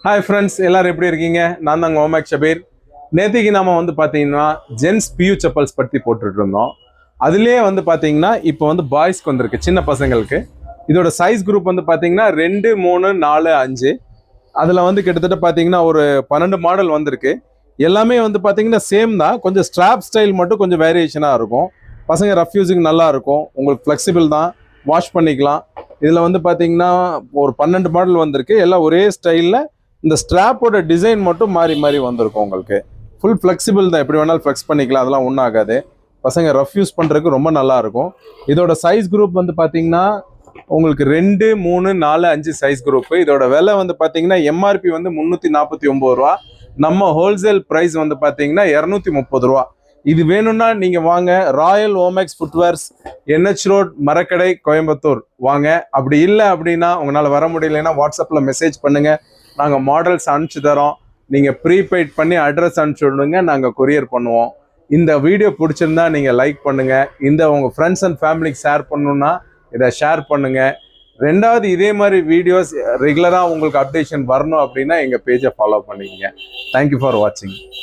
Hi friends, எல்லாரும் எப்படி இருக்கீங்க? நான் தாங்க ஓமேக் ஷபீர். நேத்திக்கு நாம வந்து பார்த்தீங்கன்னா ஜென்ஸ் பியூ செப்பல்ஸ் பற்றி போட்டுட்டு இருந்தோம். அதுலேயே வந்து பார்த்தீங்கன்னா இப்போ வந்து பாய்ஸ்க்கு வந்திருக்கு, சின்ன பசங்களுக்கு. இதோட சைஸ் குரூப் வந்து பார்த்தீங்கன்னா 2, 3, 4, 5. அதில் வந்து கிட்டத்தட்ட பார்த்தீங்கன்னா ஒரு 12 மாடல் வந்திருக்கு. எல்லாமே வந்து பார்த்தீங்கன்னா சேம் தான், கொஞ்சம் ஸ்ட்ராப் ஸ்டைல் மட்டும் கொஞ்சம் வேரியேஷனாக இருக்கும். பசங்க ரஃப் யூஸிங் நல்லா இருக்கும், உங்களுக்கு ஃப்ளெக்சிபிள் தான், வாஷ் பண்ணிக்கலாம். இதில் வந்து பார்த்தீங்கன்னா ஒரு 12 மாடல் வந்திருக்கு, எல்லாம் ஒரே ஸ்டைலில். இந்த ஸ்ட்ராப்போட டிசைன் மட்டும் மாறி மாறி வந்திருக்கும் உங்களுக்கு. ஃபுல் ஃப்ளெக்சிபிள் தான், எப்படி வேணாலும் ஃப்ளெக்ஸ் பண்ணிக்கலாம், அதெல்லாம் ஒன்றும் ஆகாது. பசங்க ரஃப் யூஸ் பண்ணுறதுக்கு ரொம்ப நல்லா இருக்கும். இதோட சைஸ் குரூப் வந்து பார்த்தீங்கன்னா உங்களுக்கு 2, 3, 4, 5 சைஸ் குரூப். இதோட விலை வந்து பார்த்தீங்கன்னா எம்ஆர்பி வந்து 349 ரூபா. நம்ம ஹோல்சேல் ப்ரைஸ் வந்து பார்த்தீங்கன்னா 230 ரூபா. இது வேணும்னா நீங்கள் வாங்க, royal Omax footwears, NH road, மரக்கடை, கோயம்புத்தூர் வாங்க. அப்படி இல்லை அப்படின்னா, உங்களால் வர முடியலைன்னா வாட்ஸ்அப்பில் மெசேஜ் பண்ணுங்கள், நாங்கள் மாடல்ஸ் அனுப்பிச்சு தரோம். நீங்கள் ப்ரீபெய்ட் பண்ணி அட்ரஸ் அனுப்பிச்சு விடுங்க, நாங்கள் கொரியர் பண்ணுவோம். இந்த வீடியோ பிடிச்சிருந்தா நீங்கள் லைக் பண்ணுங்கள். உங்கள் ஃப்ரெண்ட்ஸ் அண்ட் ஃபேமிலிக்கு ஷேர் பண்ணணுன்னா இதை ஷேர் பண்ணுங்கள். ரெண்டாவது, இதே மாதிரி வீடியோஸ் ரெகுலராக உங்களுக்கு அப்டேஷன் வரணும் அப்படின்னா எங்கள் பேஜை ஃபாலோ பண்ணிக்கங்க. தேங்க்யூ ஃபார் வாட்சிங்.